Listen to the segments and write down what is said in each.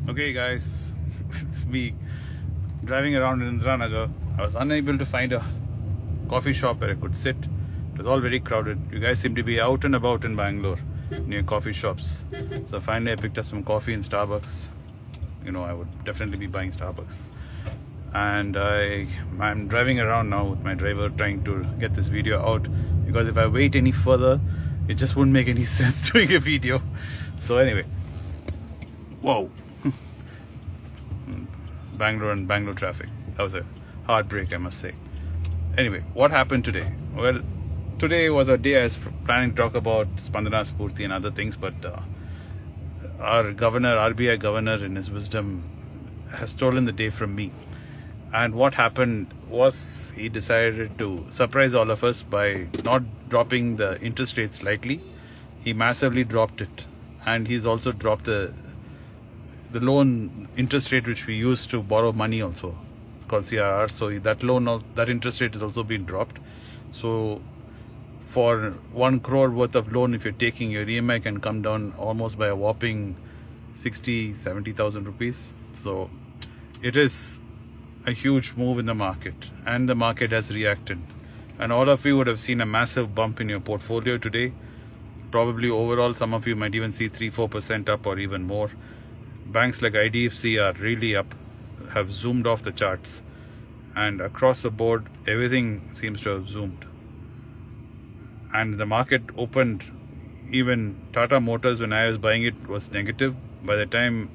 Okay, guys, it's me driving around in Indiranagar. I was unable to find a coffee shop where I could sit. It was all very crowded. You guys seem to be out and about in Bangalore near coffee shops. So finally, I picked up some coffee in Starbucks. I would definitely be buying Starbucks. And I'm driving around now with my driver trying to get this video out, because if I wait any further, it just wouldn't make any sense doing a video. So anyway, whoa. Bangalore and Bangalore traffic. That was a heartbreak, I must say. Anyway, what happened today? Well, today was a day I was planning to talk about Spandana Spurti and other things, but our governor, RBI governor, in his wisdom, has stolen the day from me. And what happened was he decided to surprise all of us by not dropping the interest rate slightly. He massively dropped it. And he's also dropped the loan interest rate which we use to borrow money also, called CRR. So that interest rate has also been dropped. So for 1 crore worth of loan, if you're taking, your EMI can come down almost by a whopping 70,000 rupees. So it is a huge move in the market, and the market has reacted. And all of you would have seen a massive bump in your portfolio today. Probably overall, some of you might even see 3-4% up or even more. Banks like IDFC are really up, have zoomed off the charts, and across the board everything seems to have zoomed. And the market opened, even Tata Motors, when I was buying it, was negative. By the time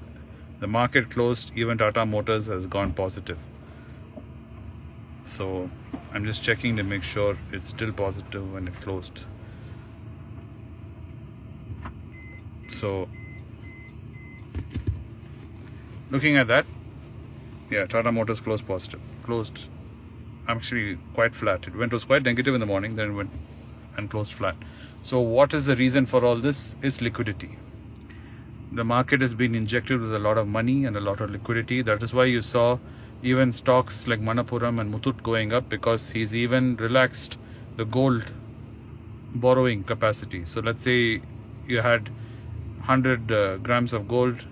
the market closed, even Tata Motors has gone positive. So I'm just checking to make sure it's still positive when it closed. So looking at that, yeah, Tata Motors closed positive. Closed actually quite flat. It was quite negative in the morning, then it went and closed flat. So what is the reason for all this? Is liquidity. The market has been injected with a lot of money and a lot of liquidity. That is why you saw even stocks like Manappuram and Muthoot going up, because he's even relaxed the gold borrowing capacity. So let's say you had 100 grams of gold.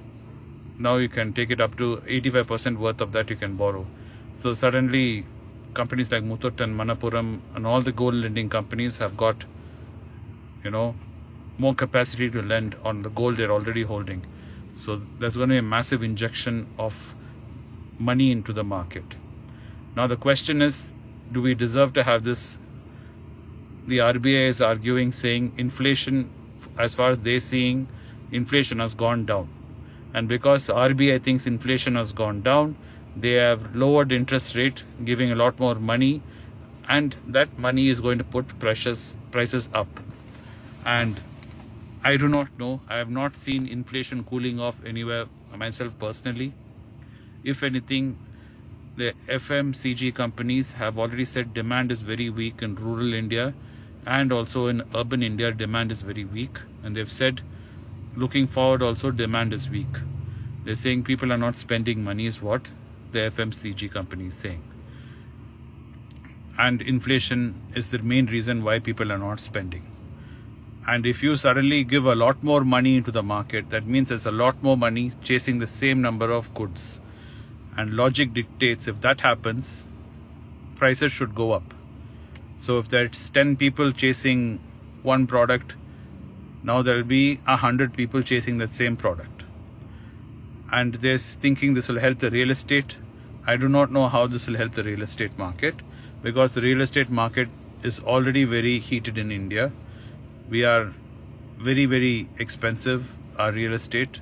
Now you can take it up to 85% worth of that you can borrow. So suddenly companies like Muthoot and Manappuram and all the gold lending companies have got, more capacity to lend on the gold they're already holding. So there's going to be a massive injection of money into the market. Now the question is, do we deserve to have this? The RBI is arguing, saying inflation, as far as they're seeing, inflation has gone down. And because RBI thinks inflation has gone down, they have lowered interest rate, giving a lot more money, and that money is going to put prices up. And I do not know. I have not seen inflation cooling off anywhere myself personally. If anything, the FMCG companies have already said demand is very weak in rural India, and also in urban India demand is very weak. And they've said looking forward also demand is weak. They're saying people are not spending money, is what the FMCG company is saying. And inflation is the main reason why people are not spending. And if you suddenly give a lot more money into the market, that means there's a lot more money chasing the same number of goods. And logic dictates, if that happens, prices should go up. So if there's 10 people chasing one product, now there will be 100 people chasing that same product. And they're thinking this will help the real estate. I do not know how this will help the real estate market, because the real estate market is already very heated in India. We are very, very expensive, our real estate,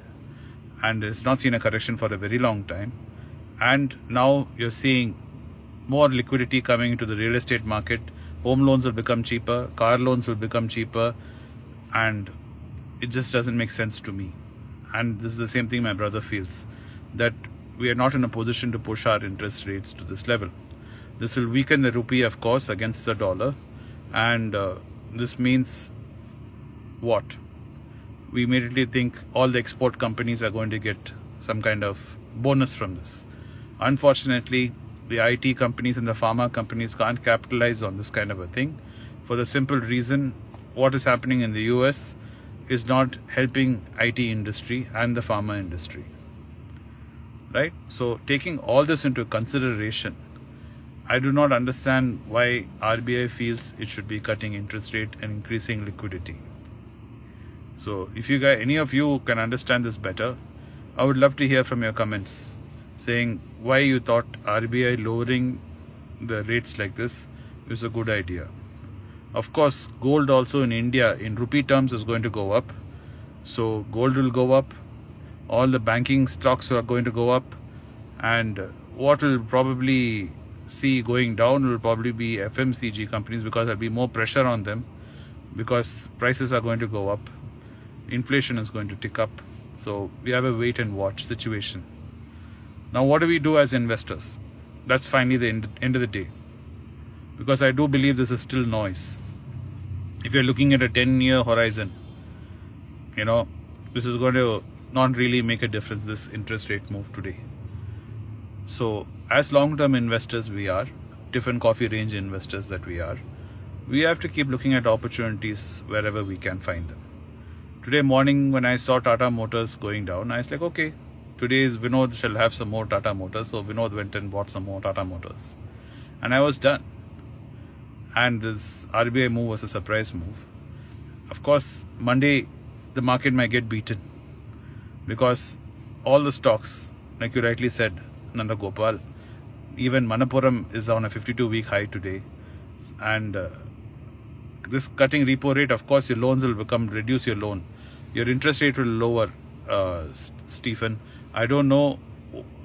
and it's not seen a correction for a very long time. And now you're seeing more liquidity coming into the real estate market. Home loans will become cheaper, car loans will become cheaper, and it just doesn't make sense to me. And this is the same thing my brother feels, that we are not in a position to push our interest rates to this level. This will weaken the rupee, of course, against the dollar, and this means what? We immediately think all the export companies are going to get some kind of bonus from this. Unfortunately, the IT companies and the pharma companies can't capitalize on this kind of a thing, for the simple reason what is happening in the US is not helping IT industry and the pharma industry. right? So taking all this into consideration, I do not understand why RBI feels it should be cutting interest rate and increasing liquidity. So if you guys, any of you can understand this better, I would love to hear from your comments saying why you thought RBI lowering the rates like this is a good idea. Of course, gold also in India in rupee terms is going to go up. So gold will go up, all the banking stocks are going to go up, and what will probably see going down will probably be FMCG companies, because there'll be more pressure on them because prices are going to go up, inflation is going to tick up. So we have a wait and watch situation. Now what do we do as investors? That's finally the end of the day, because I do believe this is still noise. If you're looking at a 10-year horizon, this is going to not really make a difference, this interest rate move today. So as long-term investors we are, different coffee range investors that we are, we have to keep looking at opportunities wherever we can find them. Today morning when I saw Tata Motors going down, I was like, okay, today Vinod shall have some more Tata Motors. So Vinod went and bought some more Tata Motors. And I was done. And this RBI move was a surprise move. Of course, Monday the market might get beaten, because all the stocks, like you rightly said, Nanda Gopal, even Manappuram is on a 52-week high today. And this cutting repo rate, of course, your loans will reduce your loan. Your interest rate will lower, Stephen. I don't know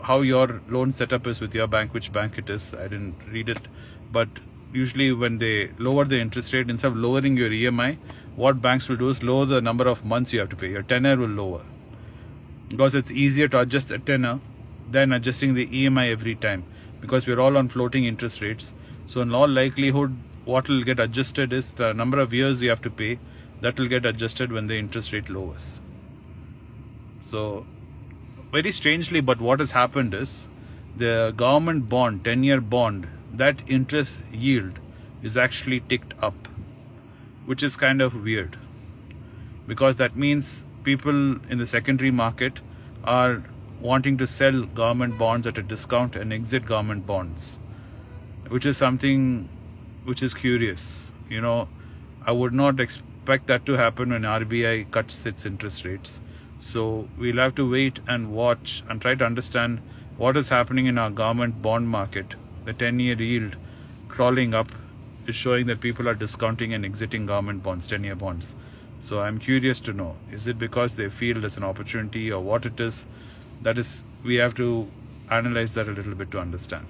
how your loan setup is with your bank, which bank it is. I didn't read it. But usually when they lower the interest rate, instead of lowering your EMI, what banks will do is lower the number of months you have to pay. Your tenor will lower, because it's easier to adjust a tenor than adjusting the EMI every time, because we're all on floating interest rates. So in all likelihood, what will get adjusted is the number of years you have to pay. That will get adjusted when the interest rate lowers. So very strangely, but what has happened is the government bond, 10-year bond, that interest yield is actually ticked up, which is kind of weird, because that means people in the secondary market are wanting to sell government bonds at a discount and exit government bonds, which is something which is curious. I would not expect that to happen when RBI cuts its interest rates. So we'll have to wait and watch and try to understand what is happening in our government bond market. The 10-year yield crawling up is showing that people are discounting and exiting government bonds, 10-year bonds. So I'm curious to know, is it because they feel there's an opportunity, or what it is? That is, we have to analyze that a little bit to understand.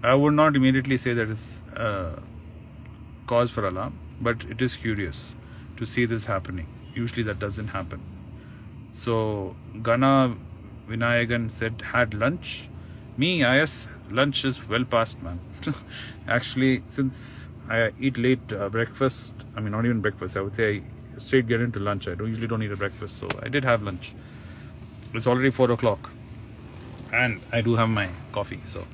I would not immediately say that it's cause for alarm, but it is curious to see this happening. Usually that doesn't happen. So Gana Vinayagan said, had lunch. Yes, lunch is well past, man. Actually, since I eat late breakfast, not even breakfast, I would say I straight get into lunch. I usually don't eat a breakfast, so I did have lunch. It's already 4 o'clock, and I do have my coffee. So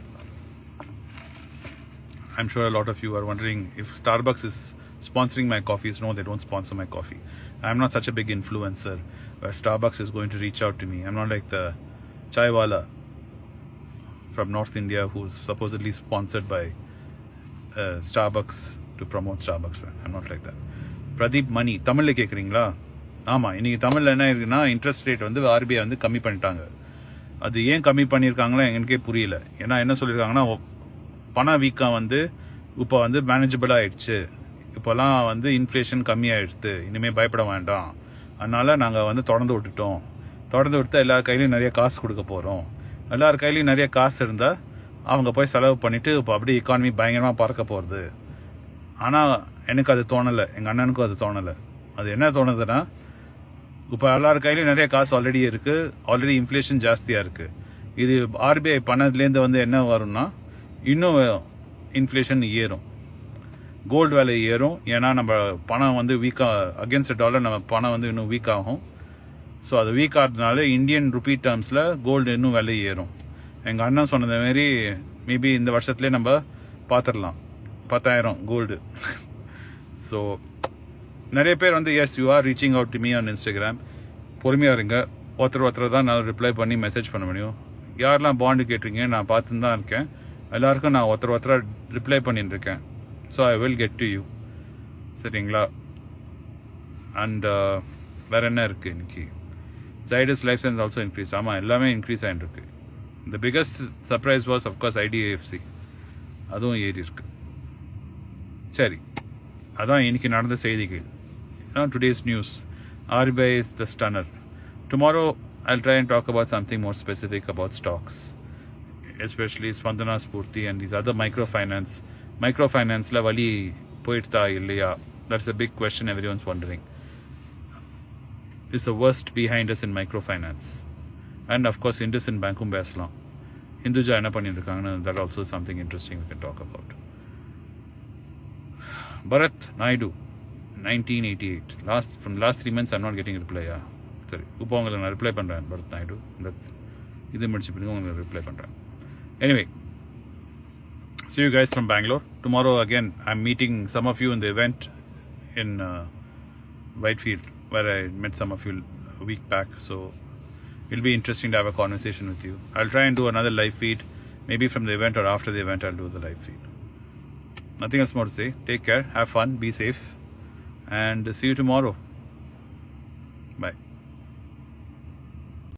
I'm sure a lot of you are wondering if Starbucks is sponsoring my coffees. No, they don't sponsor my coffee. I'm not such a big influencer where Starbucks is going to reach out to me. I'm not like the chaiwala from North India who's supposedly sponsored by Starbucks to promote Starbucks. I'm not like that. Pradeep Mani, Tamil கேக்குறீங்களா? ஆமா, இன்னைக்கு தமிழ்ல என்ன இருக்குன்னா, interest rate வந்து RBI வந்து கம்மி பண்ணிட்டாங்க. அது ஏன் கம்மி பண்ணியிருக்காங்களோ எனக்கே புரியல. ஏன்னா என்ன சொல்லியிருக்காங்கன்னா, பண வீக்கம் வந்து இப்போ வந்து மேனேஜபிளாக ஆயிடுச்சு, இப்போல்லாம் வந்து இன்ஃப்ளேஷன் கம்மியாயிடுது, இனிமேல் பயப்பட வேண்டாம், அதனால நாங்கள் வந்து தொடர்ந்து விட்டு எல்லார் கையிலையும் நிறைய காசு கொடுக்க போகிறோம். எல்லார் கையிலையும் நிறைய காசு இருந்தால் அவங்க போய் செலவு பண்ணிவிட்டு இப்போ அப்படியே எக்கானமி பயங்கரமாக பறக்க போகிறது. ஆனால் எனக்கு அது தோணலை, எங்கள் அண்ணனுக்கும் அது தோணலை. அது என்ன தோணுதுன்னா, இப்போ எல்லார் கையிலையும் நிறைய காசு ஆல்ரெடி இருக்குது, ஆல்ரெடி இன்ஃப்ளேஷன் ஜாஸ்தியாக இருக்குது. இது ஆர்பிஐ பண்ணதுலேருந்து வந்து என்ன வரும்னா, இன்னும் இன்ஃப்ளேஷன் ஏறும், கோல்டு விலை ஏறும். ஏன்னா நம்ம பணம் வந்து வீக்காக, அகேன்ஸ்ட் டாலர் நம்ம பணம் வந்து இன்னும் வீக் ஆகும். ஸோ அது வீக் ஆகிறதுனால இந்தியன் ருபி டேர்ம்ஸில் கோல்டு இன்னும் விலை ஏறும். எங்கள் அண்ணன் சொன்னது மாரி மேபி இந்த வருஷத்துலேயே நம்ம பார்த்துடலாம் 10,000 கோல்டு. ஸோ நிறைய பேர் வந்து yes you are reaching out to me on Instagram. பொறுமையாக இருங்க, ஒருத்தர் தான் நான் ரிப்ளை பண்ணி மெசேஜ் பண்ண முடியும். யாரெல்லாம் பாண்டு கேட்டிருக்கீங்க நான் பார்த்துன்னு தான் இருக்கேன். எல்லாருக்கும் நான் ஒருத்தர் ரிப்ளை பண்ணிட்டு இருக்கேன். So I will get to you. சரிங்களா? அண்ட் வேற என்ன இருக்குது இன்னைக்கு? Zydus Life Sciences also increased. ஆமாம், எல்லாமே இன்க்ரீஸ் ஆகிட்டு இருக்கு. The biggest surprise was of course IDFC. அதுவும் ஏறி இருக்கு. சரி, அதான் இன்னைக்கு நடந்த செய்திகள். Today's news. RBI is the stunner. Tomorrow I'll try and talk about something more specific about stocks, especially Spandana Spurti and these other microfinance. Microfinance la vali poitta illaya? That's a big question everyone's wondering. Is the worst behind us in microfinance? And of course IndusInd Bankum பேசலாம். Hinduja என்ன பண்ணிட்டு இருக்காங்க, that also is something interesting we can talk about. Bharat Naidu 1988. From the last 3 months I'm not getting a reply. சரி, இப்போ உங்களுக்கு நான் reply பண்ணுறேன். பரத் நாயுடு, இந்த இது முடிச்சு பிறகு உங்களுக்கு ரிப்ளை பண்ணுறேன். Anyway, see you guys from Bangalore. Tomorrow again I'm meeting some of you in the event in Whitefield, where I met some of you a week back. So it'll be interesting to have a conversation with you. I'll try and do another live feed, maybe from the event or after the event I'll do the live feed. Nothing else more to say. Take care, have fun, be safe, and see you tomorrow.